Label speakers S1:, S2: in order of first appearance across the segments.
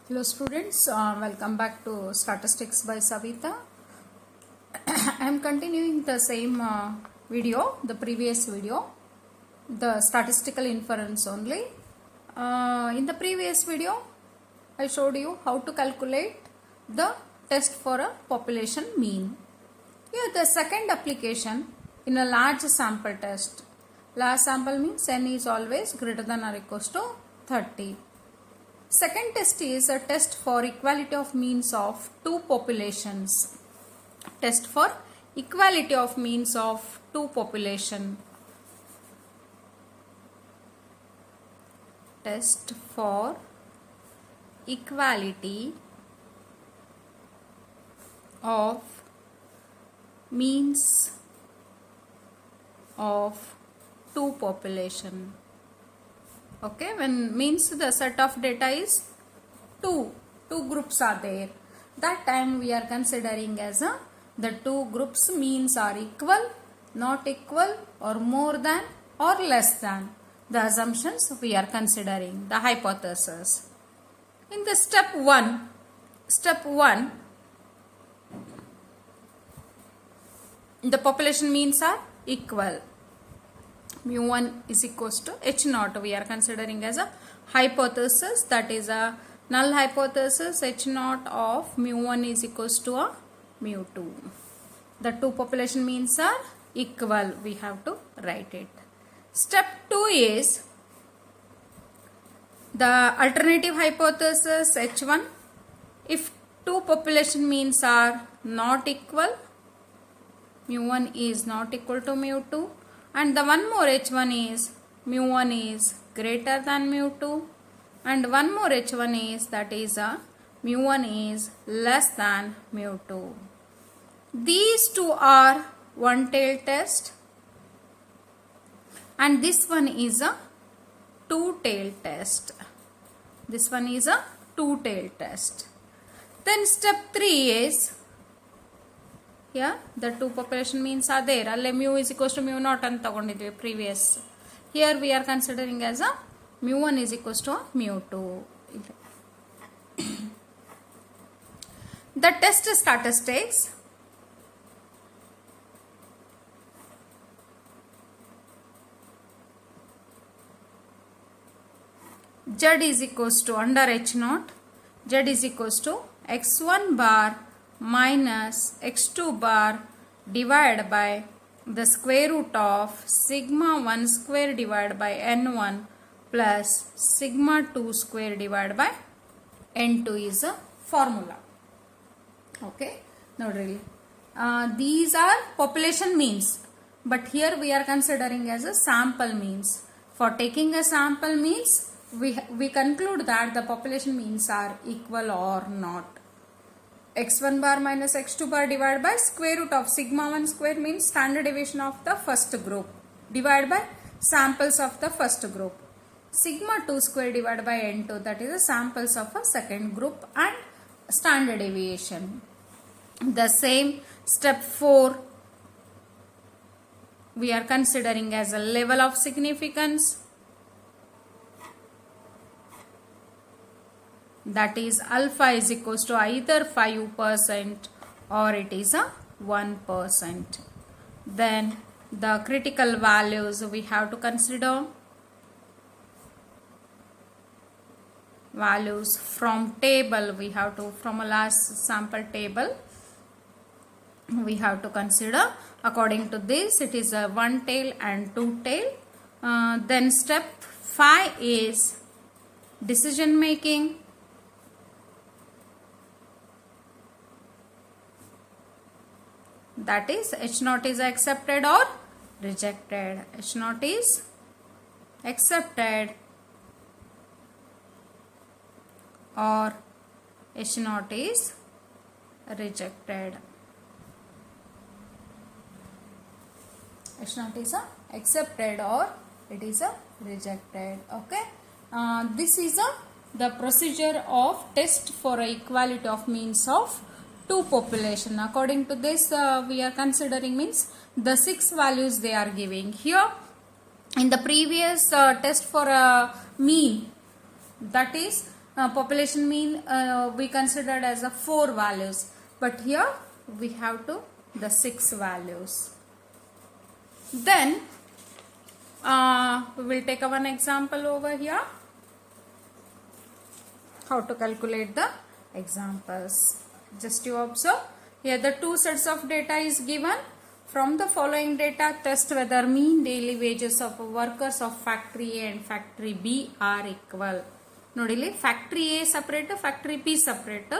S1: Hello students, welcome back to Statistics by Savita. I am continuing the same video, the previous video, the statistical inference only. In the previous video, I showed you how to calculate the test for a population mean. Here the second application in a large sample test. Large sample means n is always greater than or equals to 30. Second test is a test for equality of means of two populations. Test for equality of means of two population. Test for equality of means of two population. Okay, when means the set of data is two groups are there, that time we are considering as the two groups means are equal, not equal, or more than or less than the assumptions we are considering, the hypothesis. In the step 1, the population means are equal. mu1 is equals to h0 we are considering as a hypothesis, that is a null hypothesis. h0 of mu1 is equals to a mu2. The two population means are equal, we have to write it. Step 2 is the alternative hypothesis h1. If two population means are not equal, mu1 is not equal to mu2, and the one more h1 is mu1 is greater than mu2, and one more h1 is, that is mu1 is less than mu2. These two are one-tail test, and this one is a two-tail test. This one is a two-tail test. Then step 3 is, here the two population means are there. Alle mu is equals to mu naught anta tagondidve previous. Here we are considering as a mu1 is equals to mu2. The test statistics. Z is equals to under h0. Z is equals to x1 bar minus x2 bar divided by the square root of sigma 1 square divided by n1 plus sigma 2 square divided by n2 is a formula. Okay, now really these are population means, but here we are considering as a sample means. For taking a sample means, we conclude that the population means are equal or not. x1 bar minus x2 bar divided by square root of sigma 1 square means standard deviation of the first group divided by samples of the first group. Sigma 2 square divided by n2, that is the samples of a second group, and standard deviation. The same step 4 we are considering as a level of significance, that is alpha is equals to either 5% or it is a 1%. Then the critical values we have to consider. Values from table we have to, from a last sample table we have to consider. According to this, it is a one tail and two tail. Then step 5 is decision making. That is h0 is accepted or rejected. h0 is accepted or h0 is rejected. h0 is accepted or it is rejected. Okay, this is the procedure of test for equality of means of two population. According to this, we are considering means the 6 values they are giving. Here in the previous test for a mean, that is population mean we considered as a 4 values, but here we have to the 6 values. Then we will take one example over here. How to calculate the examples? Just you observe here the two sets of data is given. From the following data, test whether mean daily wages of workers of factory A and factory B are equal. Nodili factory A separate, factory B separate,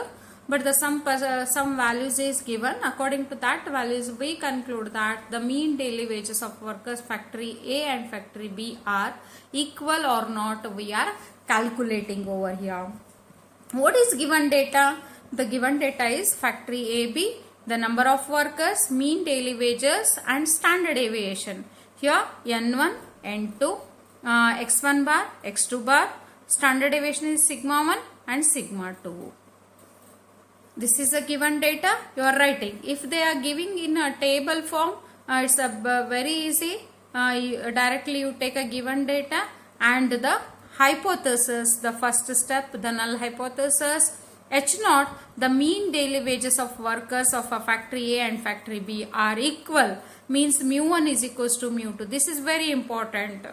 S1: but the some values is given. According to that values, we conclude that the mean daily wages of workers factory A and factory B are equal or not. We are calculating over here. What is given data? The given data is factory AB, the number of workers, mean daily wages and standard deviation. Here N1, N2, X1 bar, X2 bar, standard deviation is sigma 1 and sigma 2. This is a given data you are writing. If they are giving in a table form, it's a very easy. Directly you take a given data and the hypothesis, the first step, the null hypothesis. H0, the mean daily wages of workers of a factory A and factory B are equal, means mu1 is equals to mu2. This is very important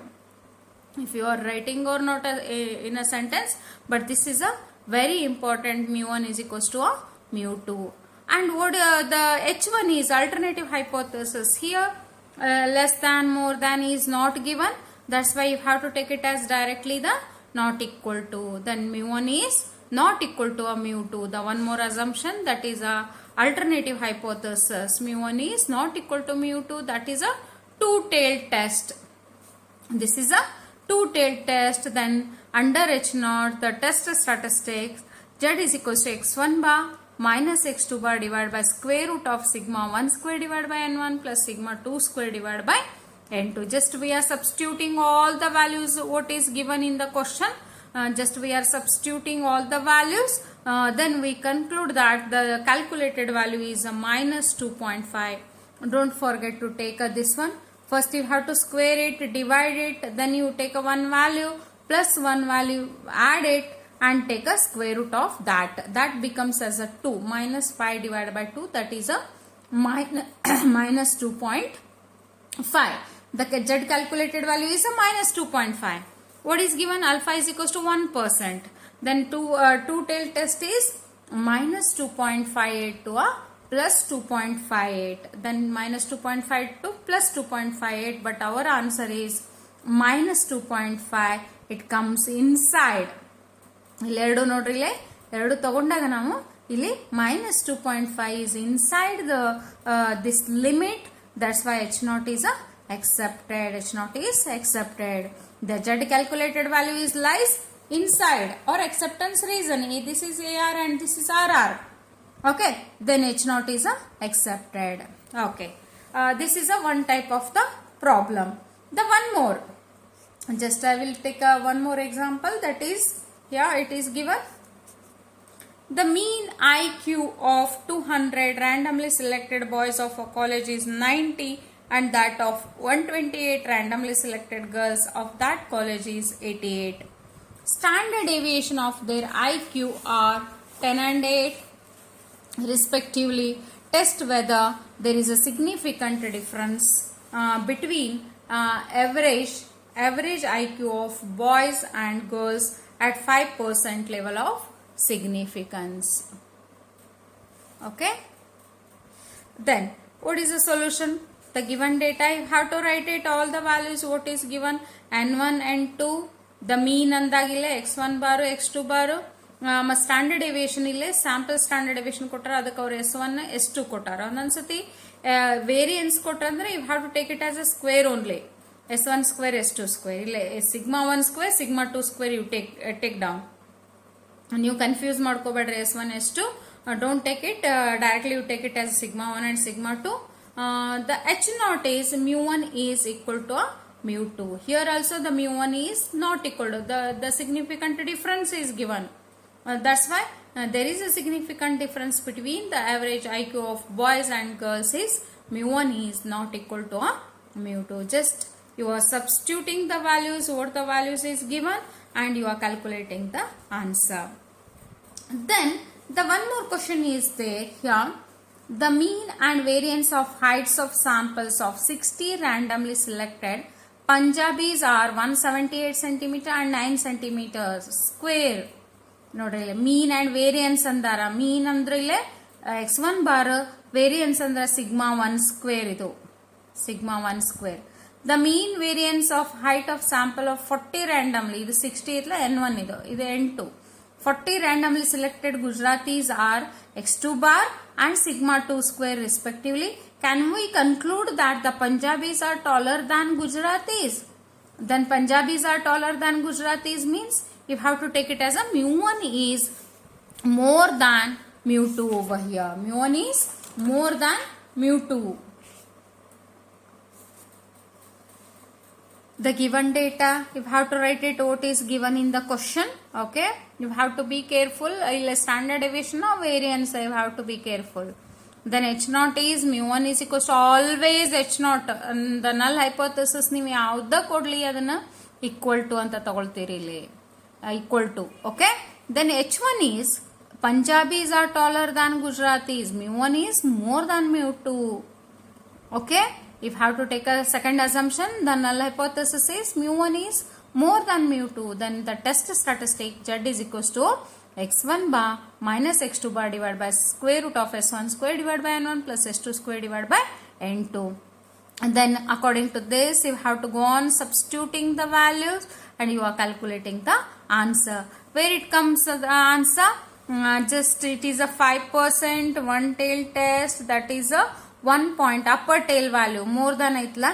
S1: if you are writing or not in a sentence, but this is a very important. Mu1 is equals to a mu2. And what the H1 is alternative hypothesis. Here less than, more than is not given. That's why you have to take it as directly the not equal to. Then mu1 is not equal to a mu2. The one more assumption, that is a alternative hypothesis. Mu1 is not equal to mu2. That is a two-tailed test. This is a two-tailed test. Then under H0, the test statistics, Z is equals to x1 bar minus x2 bar divided by square root of sigma 1 square divided by n1 plus sigma 2 square divided by n2. Just we are substituting all the values what is given in the question. Just we are substituting all the values. Then we conclude that the calculated value is a minus 2.5. Don't forget to take this one. First you have to square it, divide it, then you take a one value plus one value, add it and take a square root of that. That becomes as a 2. Minus 5 divided by 2, that is a minus 2.5. The Z calculated value is a minus 2.5. What is given? Alpha is equals to 1%. Then two-tailed test is minus 2.58 to a plus 2.58. Then minus 2.5 to plus 2.58. But our answer is minus 2.5. It comes inside. ಇಲ್ಲಿ ಎರಡು ನೋಡ್ರಿ, ಇಲ್ಲಿ ಎರಡು ತಗೊಂಡಾಗ ನಾವು ಇಲ್ಲಿ minus 2.5 is inside the this limit. That's why H0 is accepted. H0 is accepted. The Z calculated value is lies inside or acceptance reason. This is AR and this is RR. Okay. Then H0 is accepted. Okay. This is a one type of the problem. The one more. Just I will take one more example. That is, here it is given. The mean IQ of 200 randomly selected boys of a college is 90 and that of 128 randomly selected girls of that college is 88. Standard deviation of their IQ are 10 and 8 respectively. Test whether there is a significant difference between average IQ of boys and girls at 5% level of significance. Okay. Then what is the solution? The given data, you have to write it all the values what is given. N1, N2, the mean andagile x1 bar x2 bar standard deviation ಇಲ್ಲೇ sample standard deviation ಕೊಟ್ಟಾರ, ಅದಕ್ಕೆ ಅವರು S1 S2 ಕೊಟ್ಟಾರ. ಒಂದೊಂದ್ಸತಿ variance ಕೊಟ್ಟಾರಂದ್ರೆ you have to take it as a square only. S1 square S2 square ಇಲ್ಲೇ sigma 1 square sigma 2 square you take down. ನೀವು confuse ಮಾಡ್ಕೋಬೇಡ್ರಿ S1 S2. Don't take it directly, you take it as sigma 1 and sigma 2. The H0 is mu1 is equal to a mu2. Here also the mu1 is not equal to the significant difference is given. That's why there is a significant difference between the average IQ of boys and girls is mu1 is not equal to a mu2. Just you are substituting the values what the values is given and you are calculating the answer. Then the one more question is there here. The mean and variance of heights of samples of 60 randomly selected Punjabis are 178 cm and 9 cm square. ನೋಡ್ರಿ ಇಲ್ಲಿ ಮೀನ್ and variance ಅಂದಾರ. ಮೀನ್ ಅಂದ್ರೆ ಇಲ್ಲೇ x1 bar, variance ಅಂದ್ರೆ sigma 1 square. ಇದು sigma 1 square. The mean variance of height of sample of 40 randomly, ಇದು 60 ಇತ್ಲ n1, ಇದು n2. 40 randomly selected Gujaratis are x2 bar and sigma 2 square respectively. Can we conclude that the Punjabis are taller than Gujaratis? Then Punjabis are taller than Gujaratis means you have to take it as a mu1 is more than mu2 over here. mu1 is more than mu2. The given data, you have to write it what is given in the question. Okay, you have to be careful. Standard deviation or variance, you have to be careful. Then h0 is mu1 is equals to always h0. The null hypothesis ನೀವು ಯಾವ್ದ ಕೊಡ್ಲಿ ಅದನ್ನ equal to ಅಂತ ತಗೊಳ್ತೀರಿ ಇಲ್ಲಿ, equal to. Okay, then h1 is Punjabis are taller than Gujaratis. mu1 is more than mu2. Okay, if have to take a second assumption, the null hypothesis is mu1 is more than mu2. Then the test statistic z is equals to x1 bar minus x2 bar divided by square root of s1 square divided by n1 plus s2 square divided by n2. And then according to this, you have to go on substituting the values and you are calculating the answer. Where it comes the answer? Just it is a 5% one tail test, that is a 1 point upper tail value more than itla,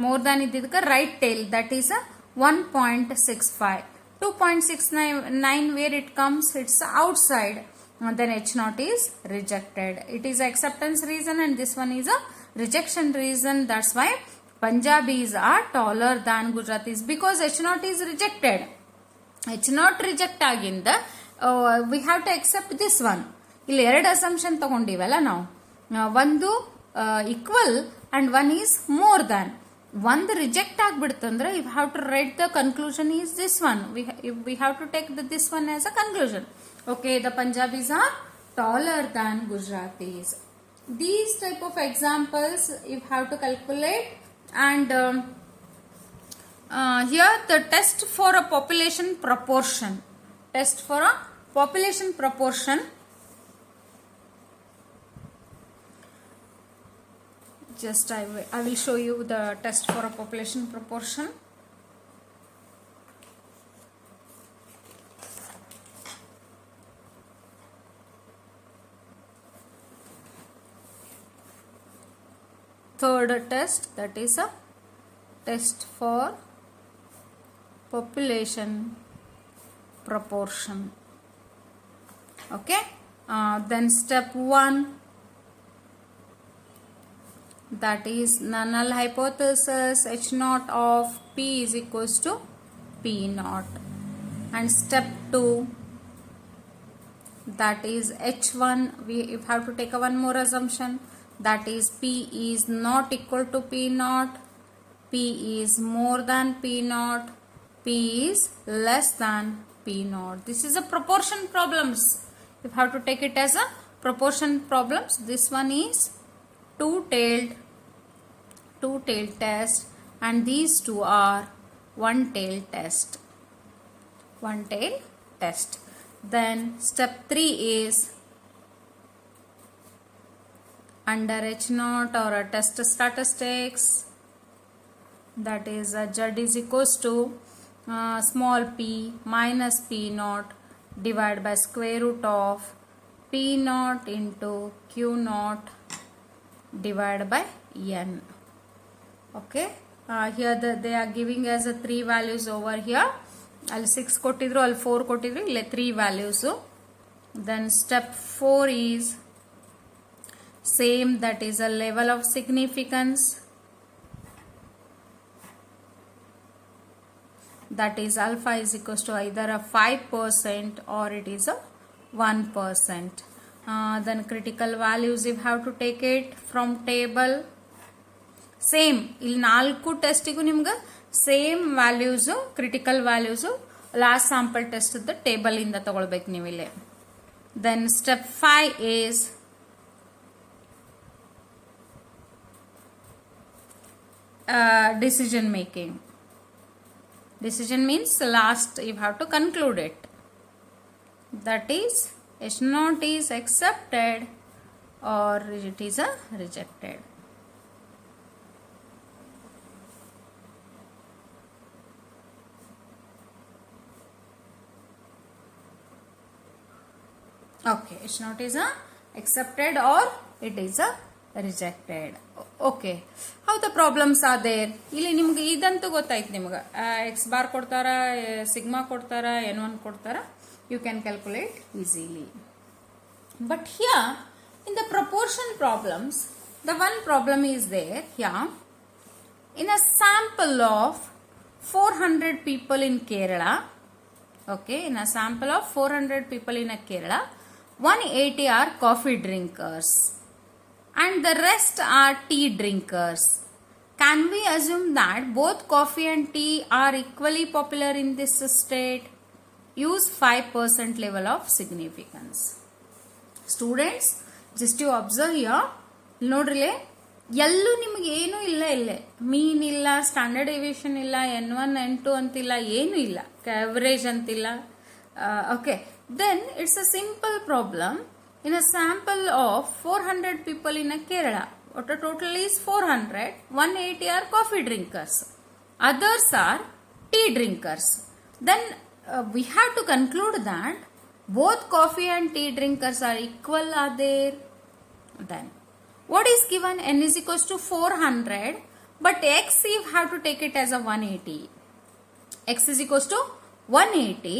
S1: more than ididka right tail, that is a 1.65. 2.69 where it comes, it's outside, and then h0 is rejected. It is acceptance reason and this one is a rejection reason. That's why Punjabis are taller than Gujaratis, because h0 is rejected. h0 reject ಆಗಿಂದ we have to accept this one. ಇಲ್ಲಿ ಎರಡು assumption ತಗೊಂಡಿವಲ್ಲ ನಾವು, ಒಂದು equal and one is more than. ಒಂದು reject ಆಗ್ಬಿಡ್ತಂದ್ರೆ you have to write the conclusion is this one. We have to take this one as a conclusion. Okay, the Punjabis are taller than Gujaratis. These type of examples you have to calculate. And here the test for a population proportion. Test for a population proportion. Just I will show you the test for a population proportion. Third test, that is a test for population proportion. Okay, then step 1, that is null hypothesis h0 of p is equals to p0. And step 2, that is h1, we have to take a one more assumption, that is p is not equal to p0, p is more than p0, p is less than p0. This is a proportion problems. You have to take it as a proportion problems. This one is two-tailed test, and these two are one-tail test. One-tail test. Then step 3 is under h0 or a test statistics, that is z is equals to small p minus p0 divided by square root of p0 into q0 divided by n. Okay, here they are giving as a 3 values over here. I'll 6 ಕೊಟ್ಟಿದ್ರು, ಅಲ್ಲಿ 4 ಕೊಟ್ಟಿದ್ರು, ಇಲ್ಲಿ 3 values. Then step 4 is same, that is a level of significance, that is alpha is equals to either a 5% or it is a 1%. Then critical values you have to take it from table. Same ಇಲ್ಲಿ 4 ಟೆಸ್ಟಿಗೂ ನಿಮ್ಗೆ same values, critical values last sample test table ಇಂದ ತಗೊಳ್ಬೇಕು ನೀವಿಲ್ಲಿ. Then step 5 is decision making. Decision means last you have to conclude it. That is H0 is accepted or it is a rejected. Okay, H0 is a accepted or it is a rejected. Okay, how the problems are there? ಇಲ್ಲಿ ನಿಮಗೆ ಇದಂತೂ ಗೊತ್ತಾಯ್ತು. ನಿಮಗೆ x bar ಕೊಡ್ತಾರ, sigma ಕೊಡ್ತಾರ, n1 ಕೊಡ್ತಾರ, you can calculate easily. But here in the proportion problems, the one problem is there here. In a sample of 400 people in Kerala, okay, in a sample of 400 people in a Kerala, 180 are coffee drinkers and the rest are tea drinkers. Can we assume that both coffee and tea are equally popular in this state? Use 5% level of significance. Students, just you observe here, ನೋಡ್ರಿ ಎಲ್ಲೂ ನಿಮಗೆ ಏನೂ ಇಲ್ಲ, ಇಲ್ಲೇ ಮೀನ್ ಇಲ್ಲ, standard division ಇಲ್ಲ, N1 N2 ಅಂತಿಲ್ಲ, ಏನೂ ಇಲ್ಲ, ಅವರೇಜ್ ಅಂತಿಲ್ಲ. Okay, then it's a simple problem. In a sample of 400 people in a Kerala, what the total is 400, 180 are coffee drinkers, others are tea drinkers. Then we have to conclude that both coffee and tea drinkers are equal, are there? Then what is given? N is equals to 400, but x you have to take it as a 180. X is equals to 180,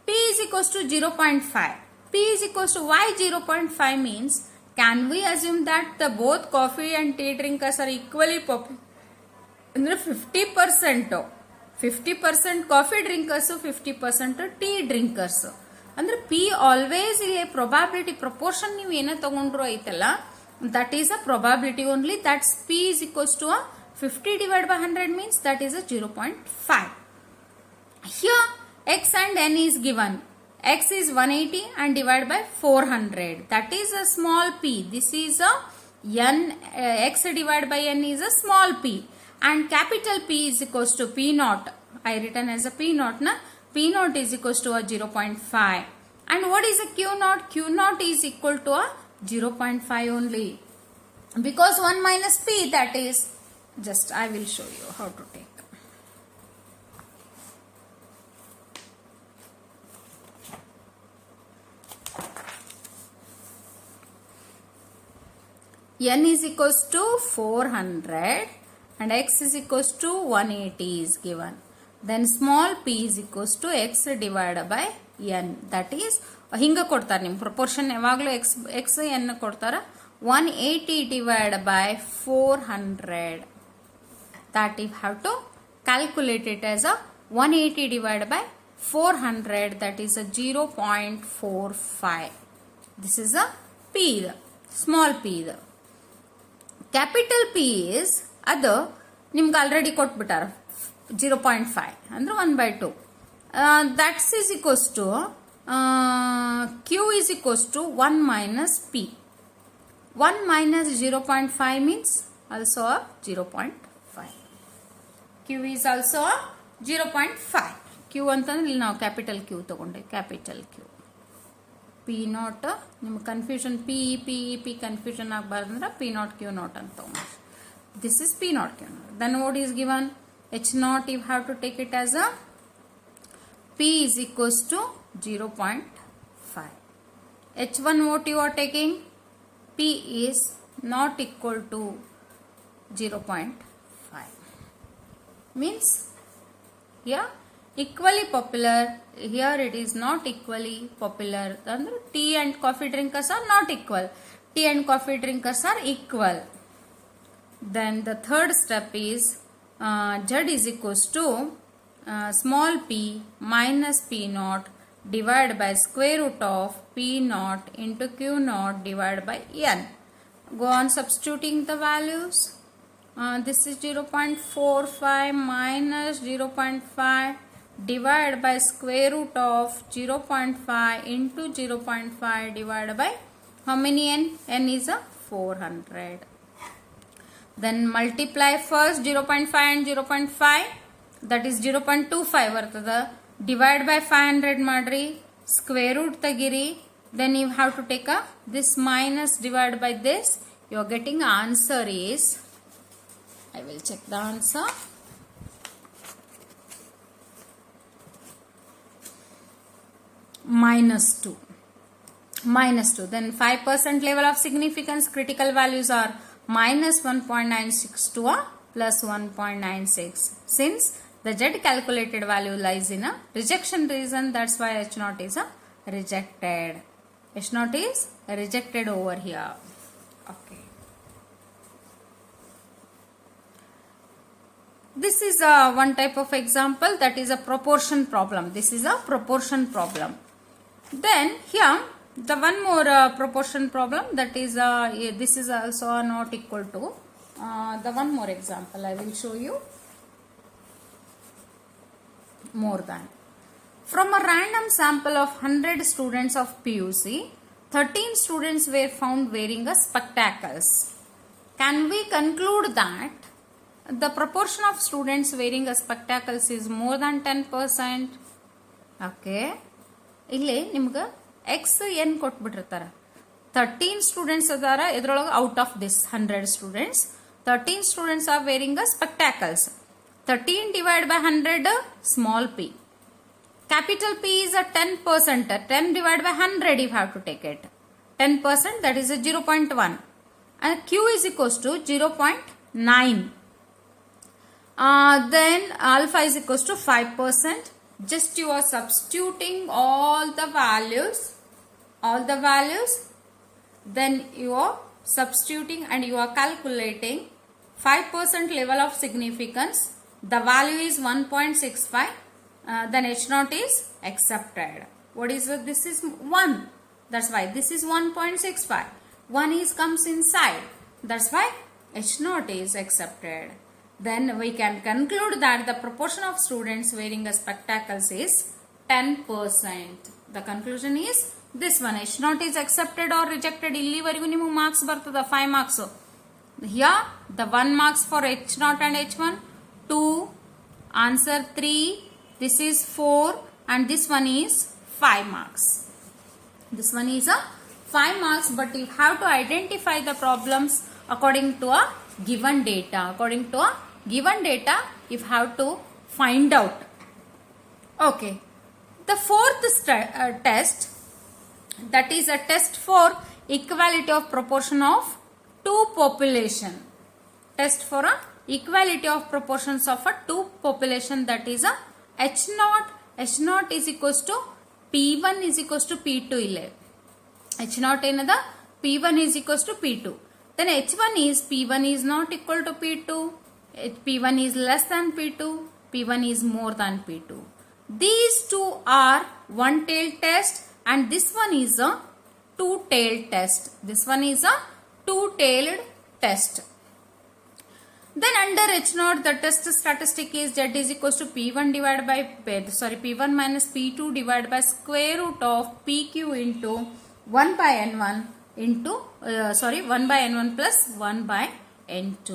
S1: p is equals to 0.5. P is equals to y 0.5 means, can we assume that the both coffee and tea drinkers are equally popular? 50%. 50% coffee drinkers, 50% tea drinkers. ಅಂದ್ರೆ P always ಇಲ್ಲಿ probability proportion ನೀವು ಏನೇ ತಗೊಂಡ್ರು ಐತಲ್ಲ, that is a probability only. That's P is equals to a 50 divided by 100 means that is a 0.5. Here x and n is given. X is 180 and divided by 400. That is a small p. This is a n. X divided by n is a small p. And capital P is equals to P naught. I written as a P naught. Na? P naught is equals to a 0.5. And what is a Q naught? Q naught is equal to a 0.5 only. Because 1 minus P, that is, just I will show you how to take. N is equals to 400 and x is equals to 180 is given. Then small p is equals to x divided by n. That is, hinga ಕೊಡ್ತಾರೆ ನಿಮ್ಮ proportion ಯಾವಾಗಲೂ x n ಕೊಡ್ತಾರೆ. 180 divided by 400. That you have to calculate it as a 180 divided by 400. That is a 0.45. This is a p, small p. Capital P is ಅದು ನಿಮ್ಗೆ already ಕೊಟ್ಬಿಟ್ಟಾರ 0.5 ಅಂದ್ರೆ 1/2. That is equals to Q is equals to 1 minus P. 1 minus 0.5 means also a 0.5. Q is also a 0.5. Q ಅಂತಂದ್ರೆ ಇಲ್ಲಿ ನಾವು capital Q ತಗೊಂಡೆ, capital Q. P naught ನಿಮ್ಗೆ confusion P confusion ಆಗಬಾರ್ದಂದ್ರೆ P naught Q naught ಅಂತ ತಗೊಂಡ್ರೆ. This is P naught Q naught. Then what is given? H naught you have to take it as a P is equals to 0.5. H1 what you are taking? P is not equal to 0.5. Means here equally popular, here it is not equally popular. Andre tea and coffee drinkers are not equal. Tea and coffee drinkers are equal. Then the third step is Z is equals to small p minus P naught divided by square root of P naught into Q naught divided by N. Go on substituting the values. This is 0.45 minus 0.5 divided by square root of 0.5 into 0.5 divided by how many n? N is a 400. Then multiply first 0.5 and 0.5, that is 0.25 ಬರ್ತದ. Divide by 500 ಮಾಡ್ರಿ, square root ತೆಗಿರಿ. Then you have to take a this minus divided by this. You are getting answer is, I will check the answer. -2. -2. Then 5% level of significance, critical values are -1.96 to a +1.96. Since the Z calculated value lies in a rejection region, that's why H0 is a rejected. H0 is rejected over here. Okay. This is one type of example, that is a proportion problem. This is a proportion problem. Then here the one more proportion problem, that is this is also not equal to the one more example I will show you. More than. From a random sample of 100 students of PUC, 13 students were found wearing a spectacles. Can we conclude that the proportion of students wearing a spectacles is more than 10%? Okay. ಇಲ್ಲಿ ನಿಮ್ಗೆ X N ಕೊಟ್ಬಿಟ್ಟಿರ್ತಾರೆ. 13 students ಅದಾರ, ಇದ್ರೊಳಗೆ out of this 100 students 13 students are wearing a spectacles. 13 divided by 100, small p. Capital P is a 10%. 10 divided by 100 you have to take it. 10%, that is a 0.1. And Q is equals to 0.9. Then alpha is equals to 5%. Just you are substituting all the values. Then you are substituting and you are calculating 5% level of significance. The value is 1.65. Then H0 is accepted. What is it? This is 1. That's why this is 1.65. 1 is comes inside. That's why H0 is accepted. Then we can conclude that the proportion of students wearing a spectacles is 10%. The conclusion is this one. H0 is accepted or rejected. ಇಲ್ಲಿವರೆಗೂ ನಿಮಗೆ marks ಬರ್ತದ 5 marks. Here the 1 marks for H0 and H1, 2, answer 3, this is 4, and this one is 5 marks. This one is a 5 marks, but you have to identify the problems according to a given data. According to a given data, you have to find out. Okay. The fourth test, that is a test for equality of proportion of two population. Test for a equality of proportions of a two population, that is a H0. H0 is equals to P1 is equals to P2 ile. H0 ಏನದ P1 is equals to P2. Then H1 is P1 is not equal to P2. P1 is less than P2. P1 is more than P2. These two are one-tailed test, and this one is a two-tailed test. This one is a two-tailed test. Then under H0, the test statistic is Z is equals to P1 divided by P1 minus P2 divided by square root of PQ into 1 by N1 into 1 by N1 plus 1 by N2.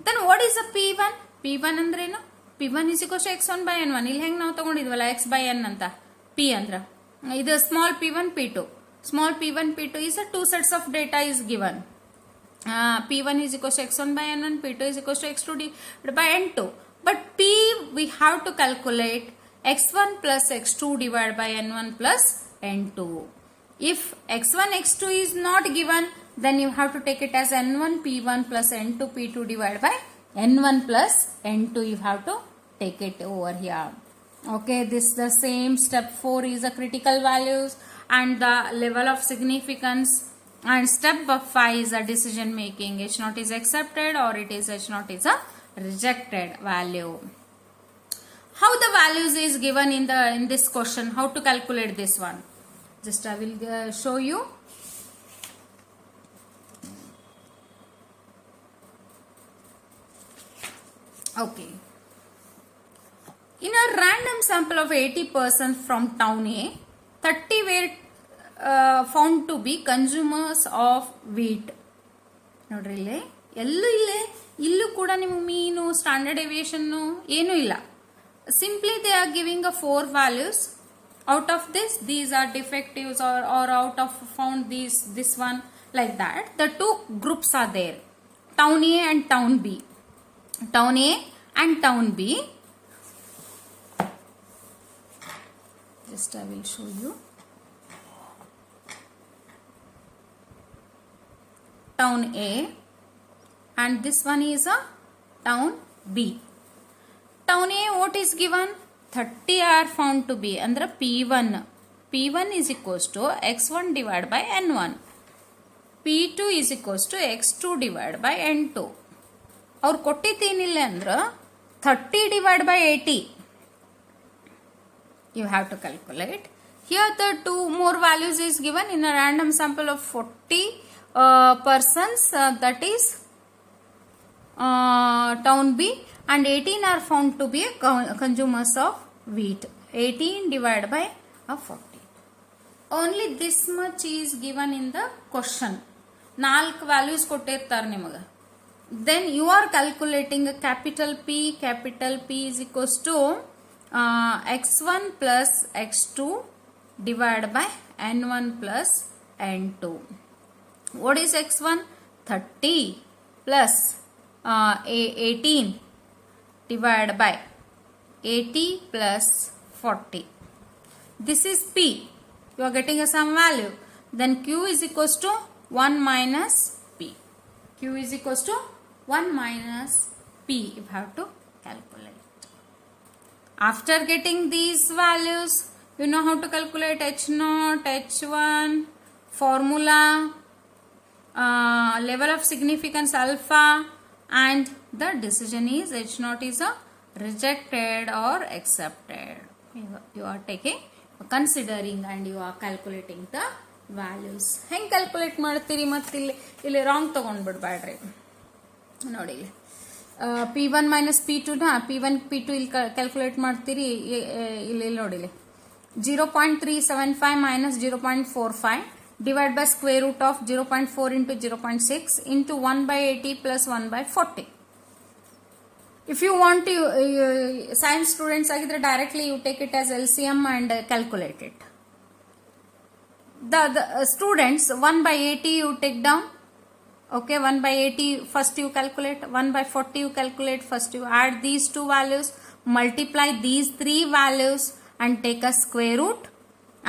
S1: Then what is a P1? P1 ಅಂದ್ರೆ ಏನು? P1 is equals to x1 by N1. ಇಲ್ಲಿ ಹೆಂಗೆ ನಾವು ತಗೊಂಡಿದ್ವಲ್ಲ x by N ಅಂತ. P ಅಂದ್ರ ಇದು small P1 P2. Small P1 P2 is a two sets of data is given. P1 is equals to x1 by N1, P2 is equals to x2 divided by N2. But P we have to calculate x1 plus x2 divided by N1 plus N2. If x1 x2 is not given, then you have to take it as N1 P1 plus N2 P2 divided by N1 plus N2. You have to take it over here. Okay, this the same. Step 4 is the critical values and the level of significance, and step 5 is the decision making. H0 is accepted or it is H0 is a rejected value. How the values is given in this question? How to calculate this one? Just I will show you. Okay. In a random sample of 80 persons from town A, 30 were found to be consumers of wheat. ನೋಡ್ರಿ ಇಲ್ಲೂ ಕೂಡ ನಿಮಗೆ ಮೀನು standard aviation ಏನೂ ಇಲ್ಲ. Simply they are giving a 4 values. Out of this, these are defectives, or out of found this one, like that. The 2 groups are there, town A and town B. Town A and town B. Just I will show you. Town A and this one is a town B. Town A, what is given? 30 are found to be under P1. P1 is equals to x1 divided by n1. P2 is equals to x2 divided by n2. ಅವ್ರು ಕೊಟ್ಟಿದ್ದೇನಿಲ್ಲ ಅಂದ್ರೆ 30 divided by 80. You have to calculate. Here the 2 more values is given in a random sample of 40 persons, that is town B, and 18 are found to be consumers of wheat. 18 divided by 40. Only this much is given in the question. 4 values ಕೊಟ್ಟಿರ್ತಾರೆ ನಿಮಗೆ. Then you are calculating a capital P. Capital P is equals to x1 plus x2 divided by n1 plus n2. What is x1? 30 plus 18 divided by 80 plus 40. This is P. You are getting some value. Then Q is equals to 1 minus P. Q is equals to 1 minus P. You have to calculate. After getting these values, you know how to calculate H0, H1, formula, level of significance alpha, and the decision is H0 is a rejected or accepted. You are taking, considering, and you are calculating the values. ಹೆಂಗೆ calculate ಮಾಡ್ತೀರಿ? ಮತ್ತು ಇಲ್ಲಿ wrong ತೊಗೊಂಡ್ಬಿಡ್ಬೇಡ್ರಿ. ನೋಡಿ P1 minus P2 P1 P2 ಇಲ್ಲಿ calculate ಮಾಡ್ತೀರಿ. ಇಲ್ಲಿ ನೋಡಿಲಿ 0.375 minus 0.45 divided by square root of 0.4 into 0.6 into 1 by 80 plus 1 by 40. If you want to science students agidre directly you take it as LCM and calculate it. The students 1 by 80 you take down. Okay, 1 by 80 first you calculate, 1 by 40 you calculate. First you add these 2 values, multiply these 3 values and take a square root,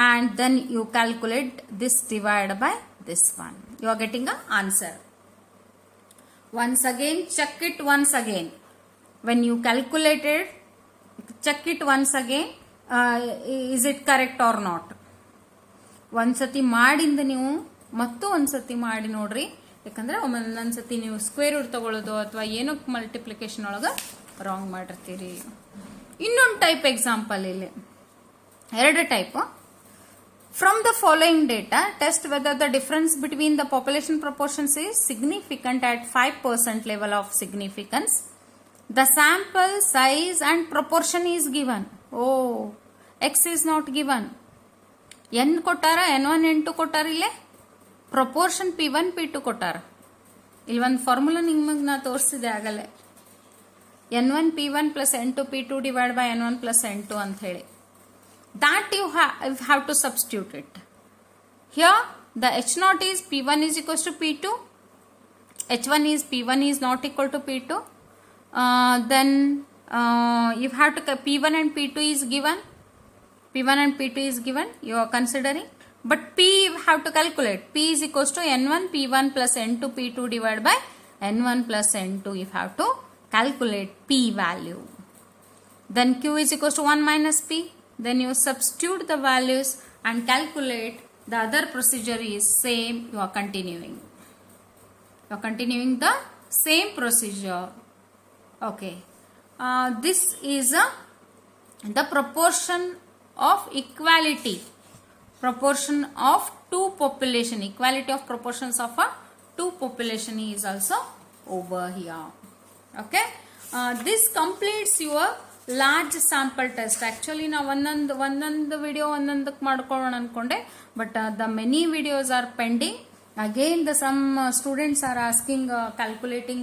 S1: and then you calculate this divided by this one. You are getting an answer. Once again, check it once again. When you calculated, check it once again. Is it correct or not? ಒಂದ್ಸತಿ ಮಾಡಿಂದ ನೀವು ಮತ್ತು ಒಂದ್ಸತಿ ಮಾಡಿ ನೋಡ್ರಿ. ಯಾಕಂದ್ರೆ ಒಂದೊಂದ್ಸತಿ ನೀವು square root ತಗೊಳ್ಳೋದು ಅಥವಾ ಏನೋ ಮಲ್ಟಿಪ್ಲಿಕೇಶನ್ ಒಳಗೆ ರಾಂಗ್ ಮಾಡಿರ್ತೀರಿ. ಇನ್ನೊಂದು ಟೈಪ್ ಎಕ್ಸಾಂಪಲ್ ಇಲ್ಲಿ 2 type. From the following data, test whether the difference between the population proportions is significant at 5% level of significance. The sample size and proportion is given. Oh, X is not given. N ಕೊಟ್ಟಾರ, N1 N2 ಕೊಟ್ಟಾರ. ಇಲ್ಲೇ proportion P1 P2 ಕೊಟ್ಟಾರ. ಇಲ್ಲಿ ಒಂದು formula ನಿಮಗೆ ನಾ ತೋರಿಸಿದೆ ಆಗಲೇ, N1 P1 plus N2 P2 divided by N1 plus N2 ಅಂತ ಹೇಳಿ. That you have to substitute it. Here the H0 is P1 is equals to P2. H1 is P1 is not equal to P2. Then you have to P1 and P2 is given. P1 and P2 is given. You are considering. But P you have to calculate. P is equals to N1 P1 plus N2 P2 divided by N1 plus N2. You have to calculate P value. Then Q is equals to 1 minus P. Then you substitute the values and calculate. The other procedure is same. You are continuing. You are continuing the same procedure. Okay. This is the proportion of equality. Proportion of 2 population. Equality of proportions of a 2 population is also over here. Okay. This completes your large sample test. Actually ನಾವು ಒಂದೊಂದು video ಒಂದೊಂದಕ್ಕೆ ಮಾಡ್ಕೊಳ್ಳೋಣ ಅನ್ಕೊಂಡೆ, but the many videos are pending. Again, some students are asking calculating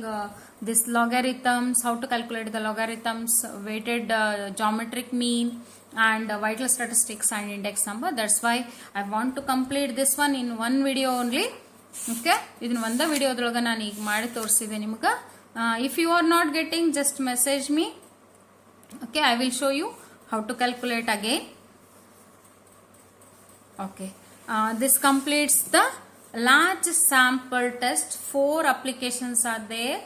S1: this logarithms, how to calculate the logarithms, weighted geometric mean, and vital statistics and index number. That's why I want to complete this one in one video only. Okay, ಇದನ್ನ ಒಂದ ವಿಡಿಯೋದೊಳಗೆ ನಾನು ಈಗ ಮಾಡಿ ತೋರಿಸಿದೆ ನಿಮಗೆ. If you are not getting, just message me. Okay, I will show you how to calculate again. Okay, this completes the large sample test. 4 applications are there.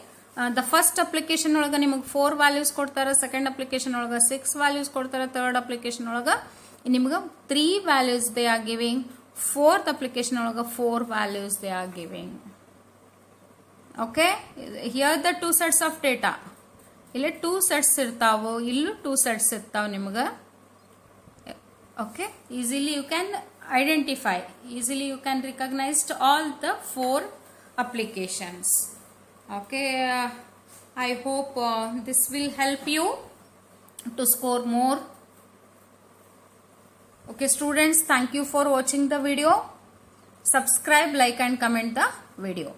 S1: The first application ಒಳಗ ನಿಮಗೆ 4 values ಕೊಡ್ತಾರೆ, second application ಒಳಗ 6 values ಕೊಡ್ತಾರೆ, third application ಒಳಗ ನಿಮಗೆ 3 values they are giving, fourth application ಒಳಗ 4 values they are giving. Okay, here the 2 sets of data. ಇಲ್ಲಿ 2 sets ಇರ್ತಾವು, ಇಲ್ಲೂ 2 sets ಇರ್ತಾವು ನಿಮಗೆ. Okay, easily you can identify, easily you can recognize all the 4 applications. Okay, I hope this will help you to score more. Okay students, thank you for watching the video. Subscribe, like and comment the video.